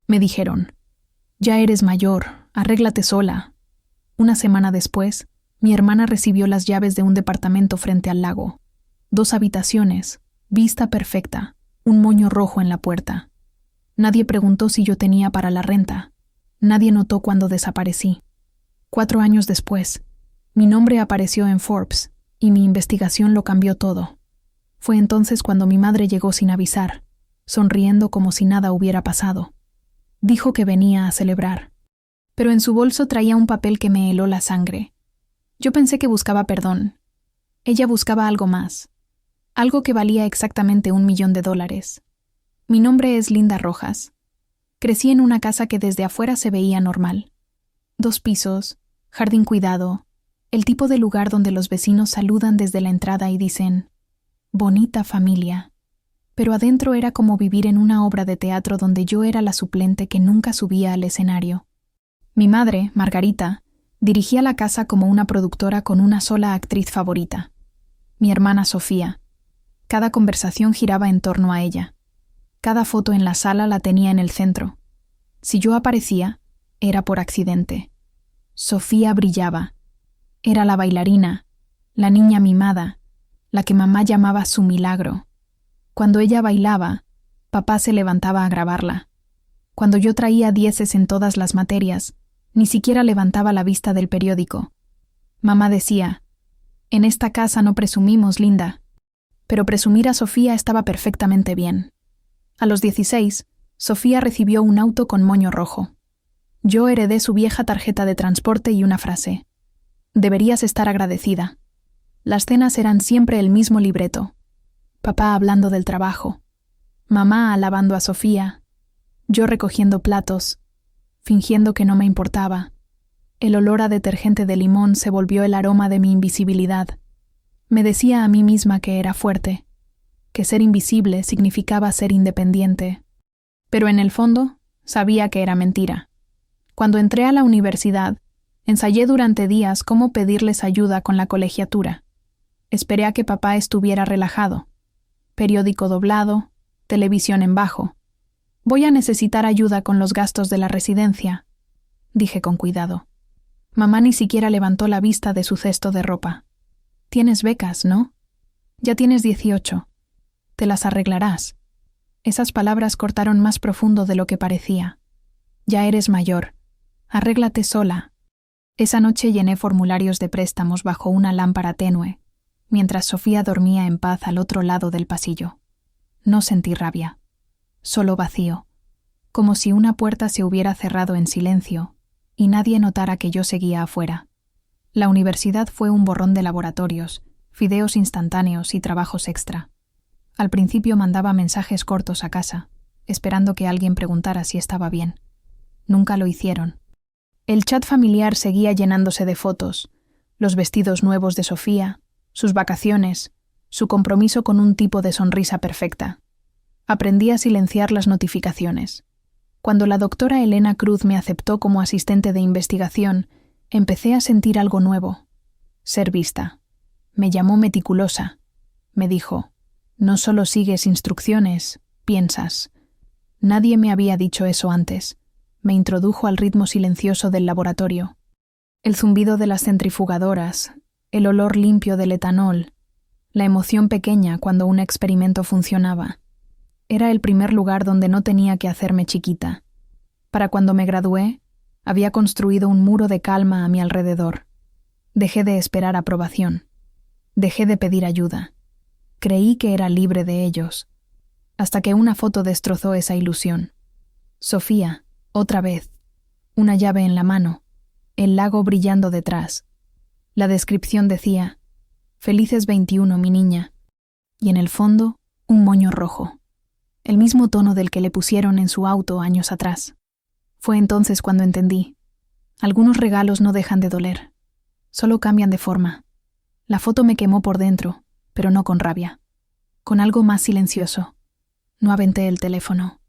Me dijeron, ya eres mayor, arréglate sola. Una semana después, mi hermana recibió las llaves de un departamento frente al lago. 2 habitaciones, vista perfecta, un moño rojo en la puerta. Nadie preguntó si yo tenía para la renta. Nadie notó cuando desaparecí. 4 años después, mi nombre apareció en Forbes y mi investigación lo cambió todo. Fue entonces cuando mi madre llegó sin avisar, sonriendo como si nada hubiera pasado. Dijo que venía a celebrar, pero en su bolso traía un papel que me heló la sangre. Yo pensé que buscaba perdón. Ella buscaba algo más, algo que valía exactamente $1 millón. Mi nombre es Linda Rojas. Crecí en una casa que desde afuera se veía normal. 2 pisos, jardín cuidado, el tipo de lugar donde los vecinos saludan desde la entrada y dicen, bonita familia. Pero adentro era como vivir en una obra de teatro donde yo era la suplente que nunca subía al escenario. Mi madre, Margarita, dirigía la casa como una productora con una sola actriz favorita, mi hermana Sofía. Cada conversación giraba en torno a ella. Cada foto en la sala la tenía en el centro. Si yo aparecía, era por accidente. Sofía brillaba. Era la bailarina, la niña mimada, la que mamá llamaba su milagro. Cuando ella bailaba, papá se levantaba a grabarla. Cuando yo traía 10 en todas las materias, ni siquiera levantaba la vista del periódico. Mamá decía, en esta casa no presumimos, Linda. Pero presumir a Sofía estaba perfectamente bien. A los 16, Sofía recibió un auto con moño rojo. Yo heredé su vieja tarjeta de transporte y una frase. Deberías estar agradecida. Las cenas eran siempre el mismo libreto. Papá hablando del trabajo. Mamá alabando a Sofía. Yo recogiendo platos, fingiendo que no me importaba. El olor a detergente de limón se volvió el aroma de mi invisibilidad. Me decía a mí misma que era fuerte, que ser invisible significaba ser independiente. Pero en el fondo, sabía que era mentira. Cuando entré a la universidad, ensayé durante días cómo pedirles ayuda con la colegiatura. Esperé a que papá estuviera relajado. Periódico doblado, televisión en bajo. Voy a necesitar ayuda con los gastos de la residencia, dije con cuidado. Mamá ni siquiera levantó la vista de su cesto de ropa. Tienes becas, ¿no? Ya tienes 18. Te las arreglarás. Esas palabras cortaron más profundo de lo que parecía. Ya eres mayor. Arréglate sola. Esa noche llené formularios de préstamos bajo una lámpara tenue, mientras Sofía dormía en paz al otro lado del pasillo. No sentí rabia. Solo vacío, como si una puerta se hubiera cerrado en silencio y nadie notara que yo seguía afuera. La universidad fue un borrón de laboratorios, fideos instantáneos y trabajos extra. Al principio mandaba mensajes cortos a casa, esperando que alguien preguntara si estaba bien. Nunca lo hicieron. El chat familiar seguía llenándose de fotos, los vestidos nuevos de Sofía, sus vacaciones, su compromiso con un tipo de sonrisa perfecta. Aprendí a silenciar las notificaciones. Cuando la doctora Elena Cruz me aceptó como asistente de investigación, empecé a sentir algo nuevo. Ser vista. Me llamó meticulosa. Me dijo, no solo sigues instrucciones, piensas. Nadie me había dicho eso antes. Me introdujo al ritmo silencioso del laboratorio. El zumbido de las centrifugadoras, el olor limpio del etanol, la emoción pequeña cuando un experimento funcionaba. Era el primer lugar donde no tenía que hacerme chiquita. Para cuando me gradué, había construido un muro de calma a mi alrededor. Dejé de esperar aprobación. Dejé de pedir ayuda. Creí que era libre de ellos. Hasta que una foto destrozó esa ilusión. Sofía, otra vez. Una llave en la mano. El lago brillando detrás. La descripción decía, «Felices 21, mi niña». Y en el fondo, un moño rojo. El mismo tono del que le pusieron en su auto años atrás. Fue entonces cuando entendí. Algunos regalos no dejan de doler. Solo cambian de forma. La foto me quemó por dentro, pero no con rabia. Con algo más silencioso. No aventé el teléfono.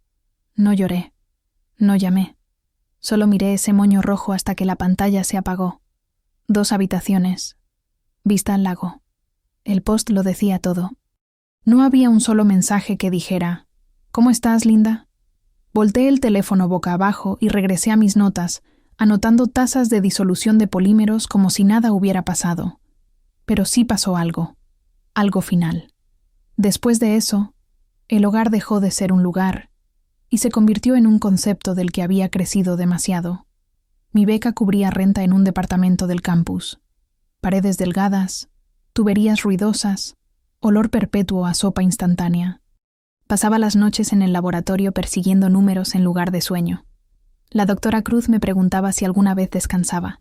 No lloré. No llamé. Solo miré ese moño rojo hasta que la pantalla se apagó. 2 habitaciones. Vista al lago. El post lo decía todo. No había un solo mensaje que dijera, «¿Cómo estás, Linda? Volteé el teléfono boca abajo y regresé a mis notas, anotando tasas de disolución de polímeros como si nada hubiera pasado. Pero sí pasó algo final. Después de eso, el hogar dejó de ser un lugar y se convirtió en un concepto del que había crecido demasiado. Mi beca cubría renta en un departamento del campus. Paredes delgadas, tuberías ruidosas, olor perpetuo a sopa instantánea. Pasaba las noches en el laboratorio persiguiendo números en lugar de sueño. La doctora Cruz me preguntaba si alguna vez descansaba.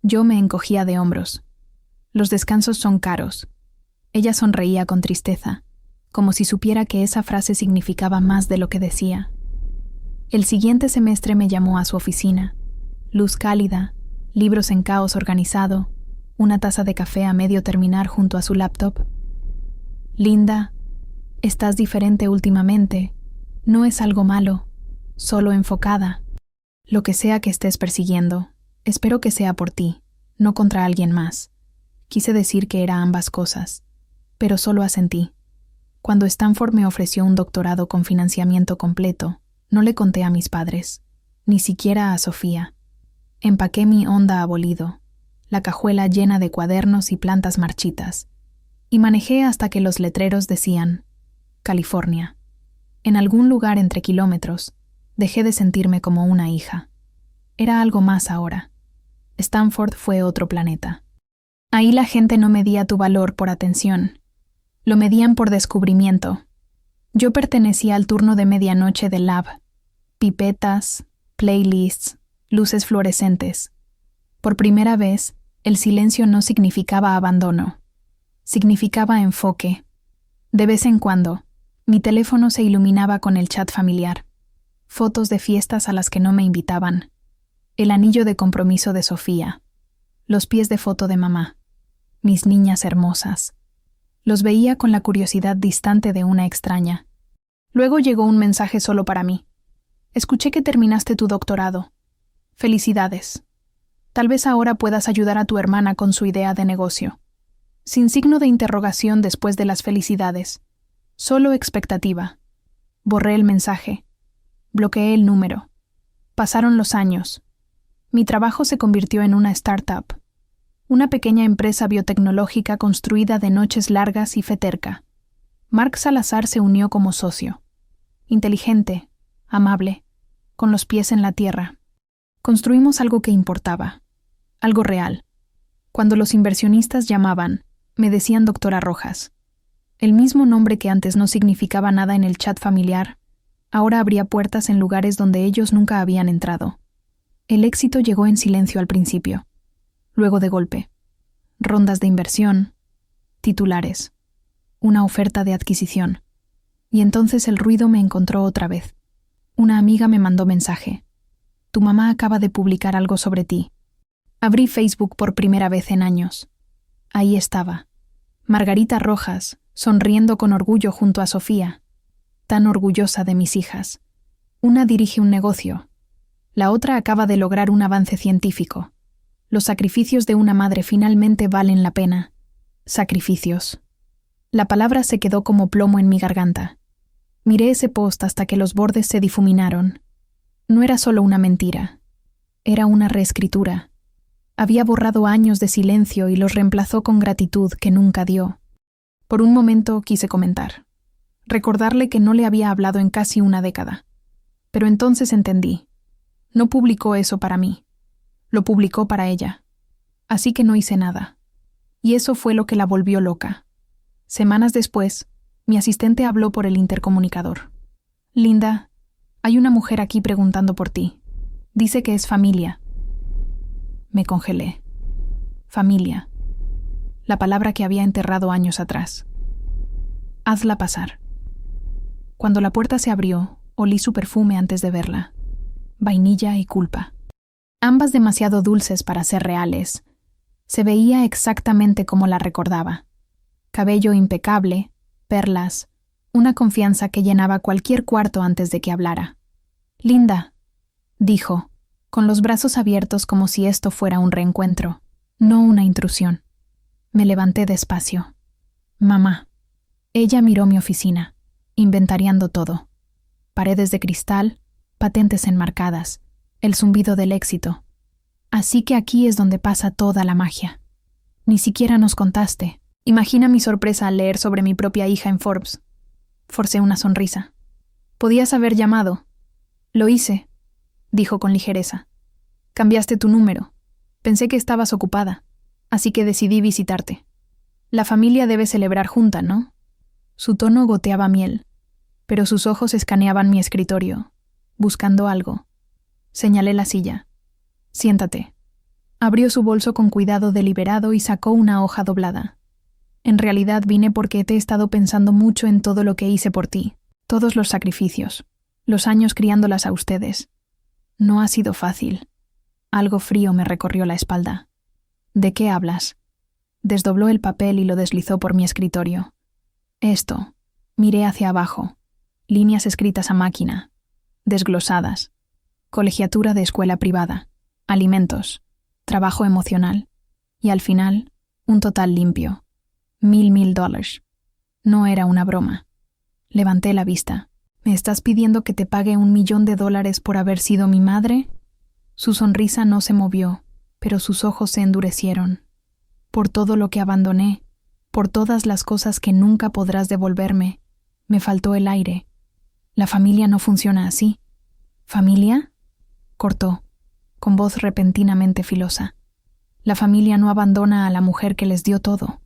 Yo me encogía de hombros. Los descansos son caros. Ella sonreía con tristeza, como si supiera que esa frase significaba más de lo que decía. El siguiente semestre me llamó a su oficina. Luz cálida, libros en caos organizado, una taza de café a medio terminar junto a su laptop. Linda, estás diferente últimamente. No es algo malo, solo enfocada. Lo que sea que estés persiguiendo, espero que sea por ti, no contra alguien más. Quise decir que era ambas cosas, pero solo asentí. Cuando Stanford me ofreció un doctorado con financiamiento completo, no le conté a mis padres, ni siquiera a Sofía. Empaqué mi Honda abolido, la cajuela llena de cuadernos y plantas marchitas, y manejé hasta que los letreros decían California. En algún lugar entre kilómetros, dejé de sentirme como una hija. Era algo más ahora. Stanford fue otro planeta. Ahí la gente no medía tu valor por atención. Lo medían por descubrimiento. Yo pertenecía al turno de medianoche del lab. Pipetas, playlists, luces fluorescentes. Por primera vez, el silencio no significaba abandono. Significaba enfoque. De vez en cuando, mi teléfono se iluminaba con el chat familiar. Fotos de fiestas a las que no me invitaban. El anillo de compromiso de Sofía. Los pies de foto de mamá. Mis niñas hermosas. Los veía con la curiosidad distante de una extraña. Luego llegó un mensaje solo para mí. Escuché que terminaste tu doctorado. Felicidades. Tal vez ahora puedas ayudar a tu hermana con su idea de negocio. Sin signo de interrogación después de las felicidades. Solo expectativa. Borré el mensaje. Bloqueé el número. Pasaron los años. Mi trabajo se convirtió en una startup. Una pequeña empresa biotecnológica construida de noches largas y fe terca. Mark Salazar se unió como socio. Inteligente, amable, con los pies en la tierra. Construimos algo que importaba. Algo real. Cuando los inversionistas llamaban, me decían doctora Rojas. El mismo nombre que antes no significaba nada en el chat familiar, ahora abría puertas en lugares donde ellos nunca habían entrado. El éxito llegó en silencio al principio. Luego de golpe. Rondas de inversión, titulares, una oferta de adquisición. Y entonces el ruido me encontró otra vez. Una amiga me mandó mensaje. Tu mamá acaba de publicar algo sobre ti. Abrí Facebook por primera vez en años. Ahí estaba. Margarita Rojas, sonriendo con orgullo junto a Sofía. Tan orgullosa de mis hijas. Una dirige un negocio. La otra acaba de lograr un avance científico. Los sacrificios de una madre finalmente valen la pena. Sacrificios. La palabra se quedó como plomo en mi garganta. Miré ese post hasta que los bordes se difuminaron. No era solo una mentira. Era una reescritura. Había borrado años de silencio y los reemplazó con gratitud que nunca dio. Por un momento quise comentar. Recordarle que no le había hablado en casi una década. Pero entonces entendí. No publicó eso para mí. Lo publicó para ella. Así que no hice nada. Y eso fue lo que la volvió loca. Semanas después, mi asistente habló por el intercomunicador. Linda, hay una mujer aquí preguntando por ti. Dice que es familia. Me congelé. Familia. La palabra que había enterrado años atrás. Hazla pasar. Cuando la puerta se abrió, olí su perfume antes de verla. Vainilla y culpa. Ambas demasiado dulces para ser reales. Se veía exactamente como la recordaba. Cabello impecable, perlas, una confianza que llenaba cualquier cuarto antes de que hablara. Linda, dijo, con los brazos abiertos como si esto fuera un reencuentro, no una intrusión. Me levanté despacio. Mamá. Ella miró mi oficina, inventariando todo. Paredes de cristal, patentes enmarcadas, el zumbido del éxito. Así que aquí es donde pasa toda la magia. Ni siquiera nos contaste. Imagina mi sorpresa al leer sobre mi propia hija en Forbes. Forcé una sonrisa. Podías haber llamado. Lo hice, dijo con ligereza. Cambiaste tu número. Pensé que estabas ocupada, así que decidí visitarte. La familia debe celebrar junta, ¿no? Su tono goteaba miel, pero sus ojos escaneaban mi escritorio, buscando algo. Señalé la silla. Siéntate. Abrió su bolso con cuidado deliberado y sacó una hoja doblada. En realidad vine porque te he estado pensando mucho en todo lo que hice por ti, todos los sacrificios, los años criándolas a ustedes. No ha sido fácil. Algo frío me recorrió la espalda. ¿De qué hablas? Desdobló el papel y lo deslizó por mi escritorio. Esto. Miré hacia abajo. Líneas escritas a máquina. Desglosadas. Colegiatura de escuela privada. Alimentos. Trabajo emocional. Y al final, un total limpio. $1,000. No era una broma. Levanté la vista. ¿Me estás pidiendo que te pague $1,000,000 por haber sido mi madre? Su sonrisa no se movió, pero sus ojos se endurecieron. Por todo lo que abandoné, por todas las cosas que nunca podrás devolverme, me faltó el aire. La familia no funciona así. ¿Familia? Cortó, con voz repentinamente filosa. La familia no abandona a la mujer que les dio todo.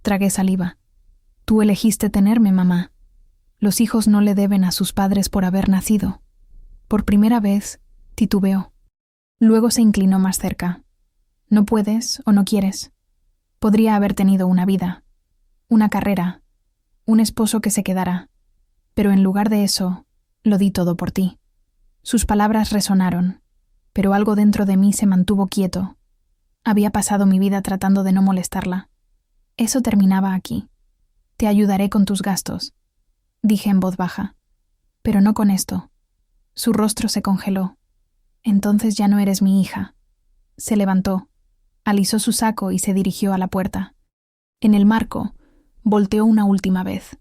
Tragué saliva. Tú elegiste tenerme, mamá. Los hijos no le deben a sus padres por haber nacido. Por primera vez, titubeó. Luego se inclinó más cerca. No puedes o no quieres. Podría haber tenido una vida, una carrera, un esposo que se quedara, pero en lugar de eso, lo di todo por ti. Sus palabras resonaron, pero algo dentro de mí se mantuvo quieto. Había pasado mi vida tratando de no molestarla. Eso terminaba aquí. Te ayudaré con tus gastos, dije en voz baja, pero no con esto. Su rostro se congeló. Entonces ya no eres mi hija. Se levantó, alisó su saco y se dirigió a la puerta. En el marco, volteó una última vez.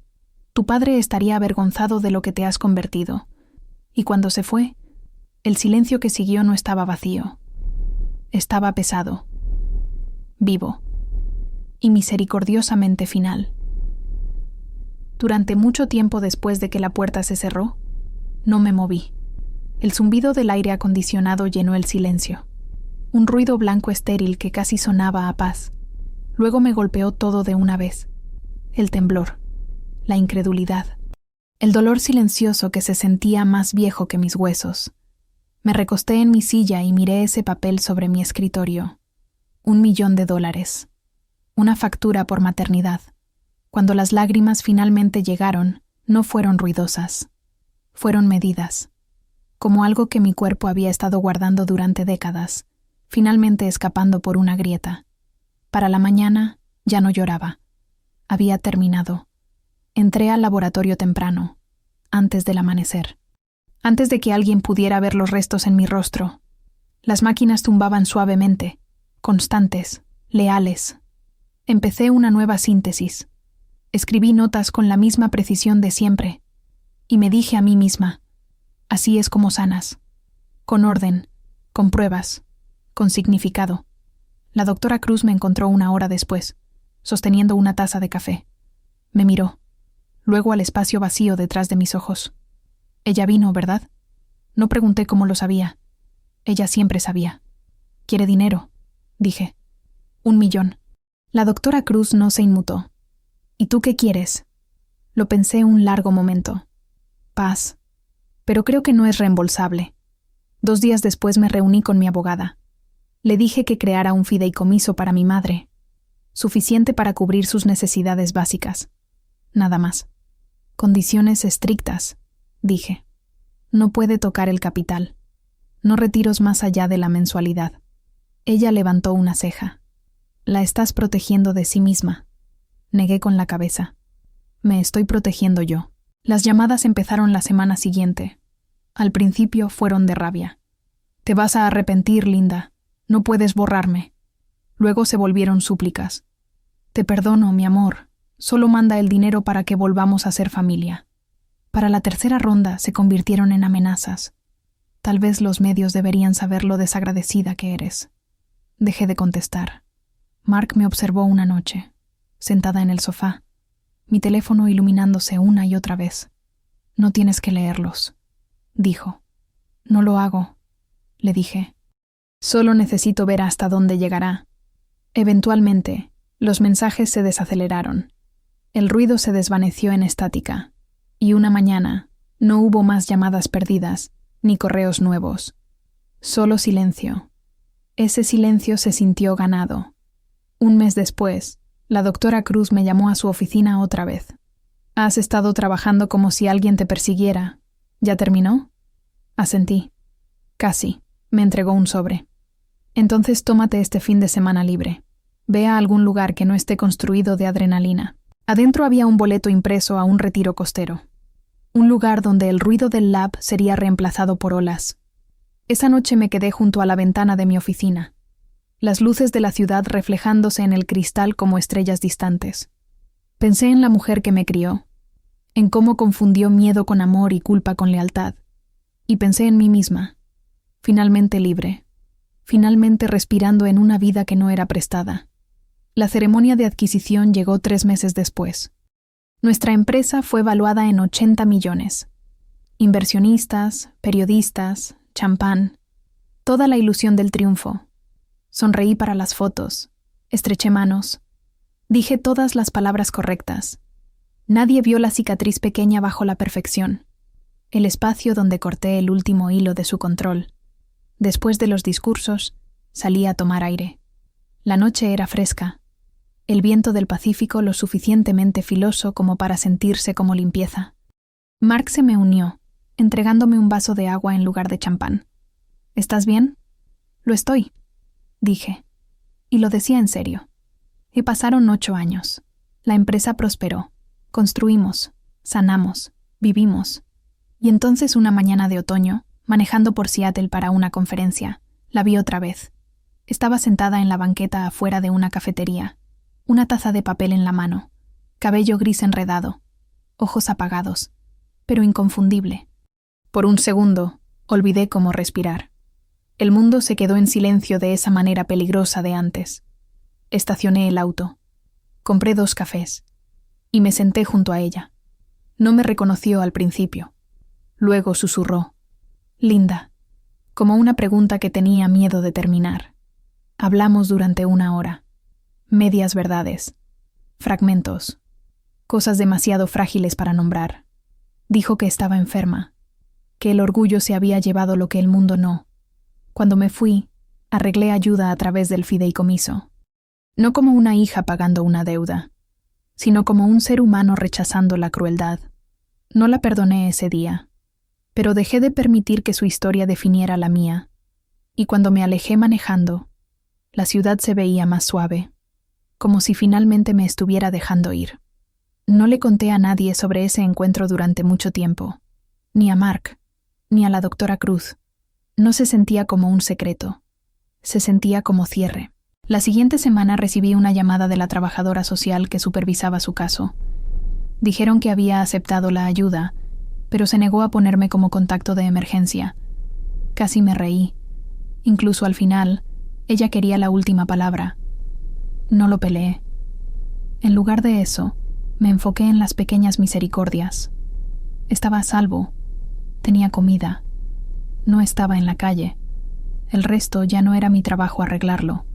Tu padre estaría avergonzado de lo que te has convertido. Y cuando se fue, el silencio que siguió no estaba vacío. Estaba pesado, vivo y misericordiosamente final. Durante mucho tiempo después de que la puerta se cerró, no me moví. El zumbido del aire acondicionado llenó el silencio. Un ruido blanco estéril que casi sonaba a paz. Luego me golpeó todo de una vez. El temblor, la incredulidad, el dolor silencioso que se sentía más viejo que mis huesos. Me recosté en mi silla y miré ese papel sobre mi escritorio. $1,000,000. Una factura por maternidad. Cuando las lágrimas finalmente llegaron, no fueron ruidosas. Fueron medidas. Como algo que mi cuerpo había estado guardando durante décadas, finalmente escapando por una grieta. Para la mañana, ya no lloraba. Había terminado. Entré al laboratorio temprano, antes del amanecer. Antes de que alguien pudiera ver los restos en mi rostro. Las máquinas tumbaban suavemente, constantes, leales. Empecé una nueva síntesis. Escribí notas con la misma precisión de siempre. Y me dije a mí misma, así es como sanas. Con orden, con pruebas, con significado. La doctora Cruz me encontró una hora después, sosteniendo una taza de café. Me miró, luego al espacio vacío detrás de mis ojos. Ella vino, ¿verdad? No pregunté cómo lo sabía. Ella siempre sabía. ¿Quiere dinero?, dije. 1,000,000. La doctora Cruz no se inmutó. ¿Y tú qué quieres? Lo pensé un largo momento. Paz. Pero creo que no es reembolsable. 2 días después me reuní con mi abogada. Le dije que creara un fideicomiso para mi madre, suficiente para cubrir sus necesidades básicas. Nada más. Condiciones estrictas, dije. No puede tocar el capital. No retiros más allá de la mensualidad. Ella levantó una ceja. La estás protegiendo de sí misma. Negué con la cabeza. Me estoy protegiendo yo. Las llamadas empezaron la semana siguiente. Al principio fueron de rabia. Te vas a arrepentir, Linda. No puedes borrarme. Luego se volvieron súplicas. Te perdono, mi amor. Solo manda el dinero para que volvamos a ser familia. Para la tercera ronda se convirtieron en amenazas. Tal vez los medios deberían saber lo desagradecida que eres. Dejé de contestar. Mark me observó una noche, sentada en el sofá, mi teléfono iluminándose una y otra vez. No tienes que leerlos, dijo. No lo hago, le dije. Solo necesito ver hasta dónde llegará. Eventualmente, los mensajes se desaceleraron. El ruido se desvaneció en estática, y una mañana no hubo más llamadas perdidas ni correos nuevos. Solo silencio. Ese silencio se sintió ganado. Un mes después, la doctora Cruz me llamó a su oficina otra vez. «Has estado trabajando como si alguien te persiguiera. ¿Ya terminó?» Asentí. «Casi», me entregó un sobre. «Entonces tómate este fin de semana libre. Ve a algún lugar que no esté construido de adrenalina». Adentro había un boleto impreso a un retiro costero. Un lugar donde el ruido del lab sería reemplazado por olas. Esa noche me quedé junto a la ventana de mi oficina, las luces de la ciudad reflejándose en el cristal como estrellas distantes. Pensé en la mujer que me crió, en cómo confundió miedo con amor y culpa con lealtad, y pensé en mí misma, finalmente libre, finalmente respirando en una vida que no era prestada. La ceremonia de adquisición llegó 3 meses después. Nuestra empresa fue valuada en 80 millones. Inversionistas, periodistas, champán, toda la ilusión del triunfo. Sonreí para las fotos, estreché manos, dije todas las palabras correctas. Nadie vio la cicatriz pequeña bajo la perfección, el espacio donde corté el último hilo de su control. Después de los discursos, salí a tomar aire. La noche era fresca, el viento del Pacífico lo suficientemente filoso como para sentirse como limpieza. Mark se me unió, entregándome un vaso de agua en lugar de champán. ¿Estás bien? Lo estoy, dije. Y lo decía en serio. Y pasaron 8 años. La empresa prosperó. Construimos, sanamos, vivimos. Y entonces una mañana de otoño, manejando por Seattle para una conferencia, la vi otra vez. Estaba sentada en la banqueta afuera de una cafetería, una taza de papel en la mano, cabello gris enredado, ojos apagados, pero inconfundible. Por un segundo, olvidé cómo respirar. El mundo se quedó en silencio de esa manera peligrosa de antes. Estacioné el auto. Compré 2 cafés. Y me senté junto a ella. No me reconoció al principio. Luego susurró. «Linda», como una pregunta que tenía miedo de terminar. Hablamos durante 1 hora. Medias verdades. Fragmentos. Cosas demasiado frágiles para nombrar. Dijo que estaba enferma, que el orgullo se había llevado lo que el mundo no. Cuando me fui, arreglé ayuda a través del fideicomiso. No como una hija pagando una deuda, sino como un ser humano rechazando la crueldad. No la perdoné ese día, pero dejé de permitir que su historia definiera la mía, y cuando me alejé manejando, la ciudad se veía más suave, como si finalmente me estuviera dejando ir. No le conté a nadie sobre ese encuentro durante mucho tiempo, ni a Mark, ni a la doctora Cruz. No se sentía como un secreto, se sentía como cierre. La siguiente semana recibí una llamada de la trabajadora social que supervisaba su caso. Dijeron que había aceptado la ayuda, pero se negó a ponerme como contacto de emergencia. Casi me reí. Incluso al final, ella quería la última palabra. No lo peleé. En lugar de eso, me enfoqué en las pequeñas misericordias. Estaba a salvo. Tenía comida. No estaba en la calle. El resto ya no era mi trabajo arreglarlo.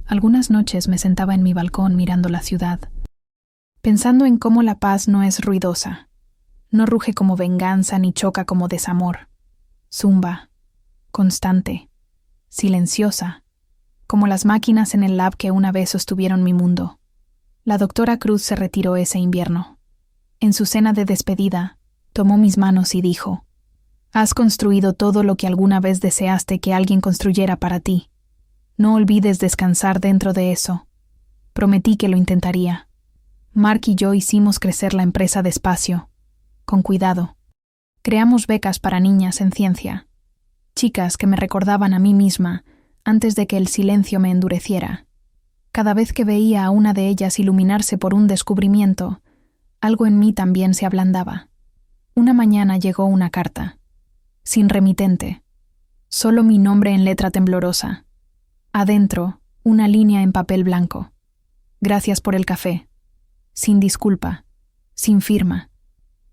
Algunas noches me sentaba en mi balcón mirando la ciudad, pensando en cómo la paz no es ruidosa. No ruge como venganza ni choca como desamor. Zumba, constante, silenciosa, como las máquinas en el lab que una vez sostuvieron mi mundo. La doctora Cruz se retiró ese invierno. En su cena de despedida, tomó mis manos y dijo: «Has construido todo lo que alguna vez deseaste que alguien construyera para ti. No olvides descansar dentro de eso». Prometí que lo intentaría. Mark y yo hicimos crecer la empresa despacio, con cuidado. Creamos becas para niñas en ciencia, chicas que me recordaban a mí misma antes de que el silencio me endureciera. Cada vez que veía a una de ellas iluminarse por un descubrimiento, algo en mí también se ablandaba. Una mañana llegó una carta. sin remitente. Solo mi nombre en letra temblorosa. Adentro, una línea en papel blanco. Gracias por el café. Sin disculpa, sin firma.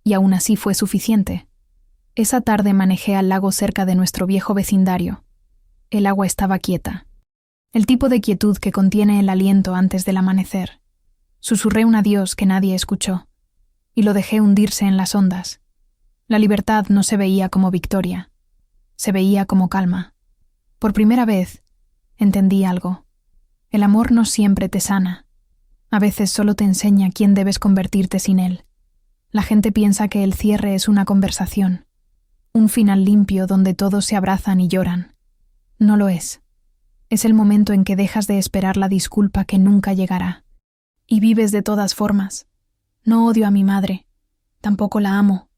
Y aún así fue suficiente. Esa tarde manejé al lago cerca de nuestro viejo vecindario. El agua estaba quieta. El tipo de quietud que contiene el aliento antes del amanecer. Susurré un adiós que nadie escuchó, y lo dejé hundirse en las ondas. La libertad no se veía como victoria, se veía como calma. Por primera vez, entendí algo. El amor no siempre te sana. A veces solo te enseña quién debes convertirte sin él. La gente piensa que el cierre es una conversación, un final limpio donde todos se abrazan y lloran. No lo es. Es el momento en que dejas de esperar la disculpa que nunca llegará. Y vives de todas formas. No odio a mi madre. Tampoco la amo.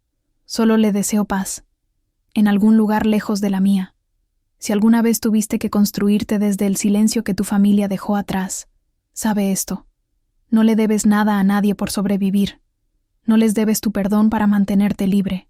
Solo le deseo paz. En algún lugar lejos de la mía. Si alguna vez tuviste que construirte desde el silencio que tu familia dejó atrás, sabe esto. No le debes nada a nadie por sobrevivir. No les debes tu perdón para mantenerte libre.